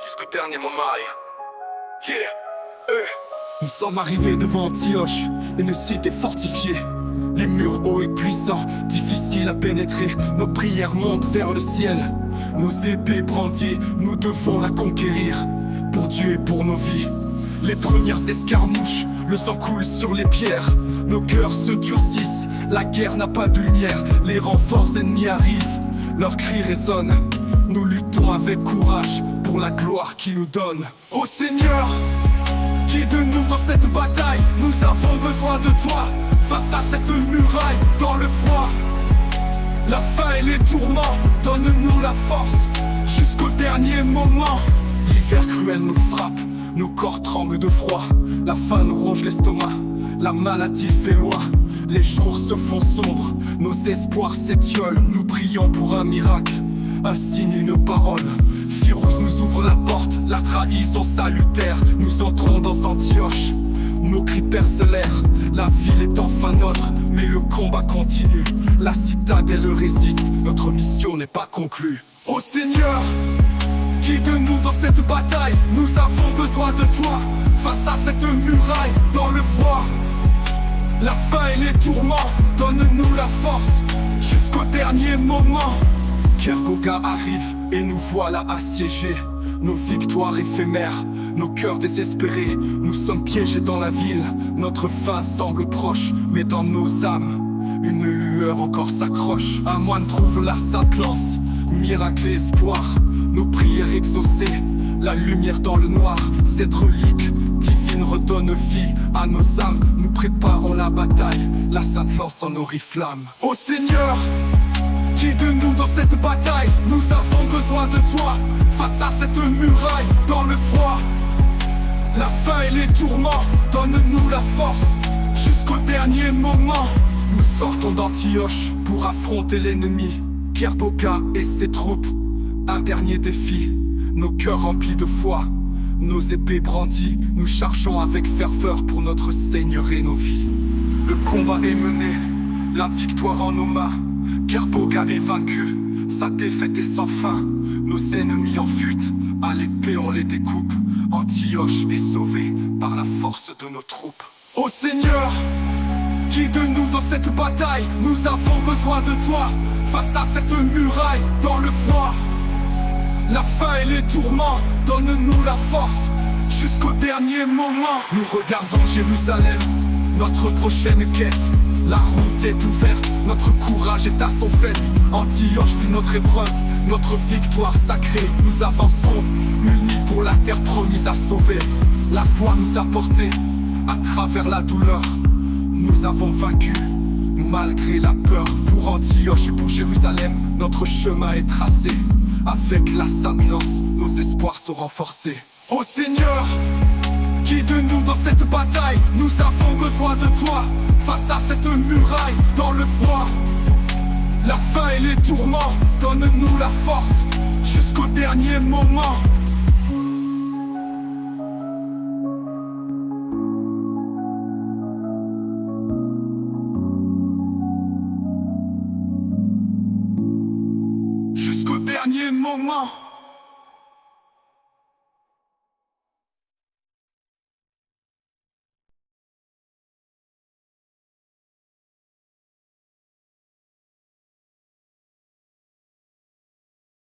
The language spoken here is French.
jusqu'au dernier moment. Nous sommes arrivés devant Antioche, une cité fortifiée. Les murs hauts et puissants, difficiles à pénétrer. Nos prières montent vers le ciel. Nos épées brandies, nous devons la conquérir. Pour Dieu et pour nos vies. Les premières escarmouches, le sang coule sur les pierres. Nos cœurs se durcissent, la guerre n'a pas de lumière. Les renforts ennemis arrivent, leurs cris résonnent. Nous luttons avec courage pour la gloire qu'il nous donne. Ô Seigneur, qui de nous dans cette bataille? Nous avons besoin de toi. Face à cette muraille, dans le froid, la faim et les tourments, donne-nous la force jusqu'au dernier moment. L'hiver cruel nous frappe, nos corps tremblent de froid. La faim nous ronge l'estomac, la maladie fait loi. Les jours se font sombres, nos espoirs s'étiolent. Nous prions pour un miracle, un signe, une parole. Firouz nous ouvre la porte, la trahison salutaire. Nous entrons dans Antioche, nos cris percent l'air. La ville est enfin nôtre, mais le combat continue. La citadelle résiste, notre mission n'est pas conclue. Ô Seigneur, qui de nous dans cette bataille? Nous avons besoin de toi. Face à cette muraille, dans le froid, la faim et les tourments, donne-nous la force jusqu'au dernier moment. Kerboga arrive et nous voilà assiégés. Nos victoires éphémères, nos cœurs désespérés. Nous sommes piégés dans la ville, notre fin semble proche. Mais dans nos âmes, une lueur encore s'accroche. Un moine trouve la sainte lance, miracle et espoir. Nos prières exaucées, la lumière dans le noir. Cette relique divine redonne vie à nos âmes. Nous préparons la bataille, la sainte lance en oriflamme. Ô Seigneur, qui de nous dans cette bataille? Nous avons besoin de toi. Face à cette muraille, dans le froid, la faim et les tourments, donne-nous la force jusqu'au dernier moment. Nous sortons d'Antioche pour affronter l'ennemi, Kerboga et ses troupes. Un dernier défi, nos cœurs remplis de foi, nos épées brandies. Nous chargeons avec ferveur pour notre Seigneur et nos vies. Le combat est mené, la victoire en nos mains. Kerboga est vaincu, sa défaite est sans fin. Nos ennemis en fuite, à l'épée on les découpe. Antioche est sauvée par la force de nos troupes. Ô Seigneur, qui de nous dans cette bataille? Nous avons besoin de toi. Face à cette muraille, dans le froid, la faim et les tourments, donne-nous la force jusqu'au dernier moment. Nous regardons Jérusalem, notre prochaine quête. La route est ouverte, notre courage est à son fait. Antioche fut notre épreuve, notre victoire sacrée. Nous avançons, unis pour la terre promise à sauver. La foi nous a portés à travers la douleur. Nous avons vaincu, malgré la peur. Pour Antioche et pour Jérusalem, notre chemin est tracé. Avec la sainte lance, nos espoirs sont renforcés. Ô Seigneur, qui de nous dans cette bataille? Nous avons besoin de toi. Face à cette muraille, dans le froid, la faim et les tourments, donne-nous la force jusqu'au dernier moment. Jusqu'au dernier moment.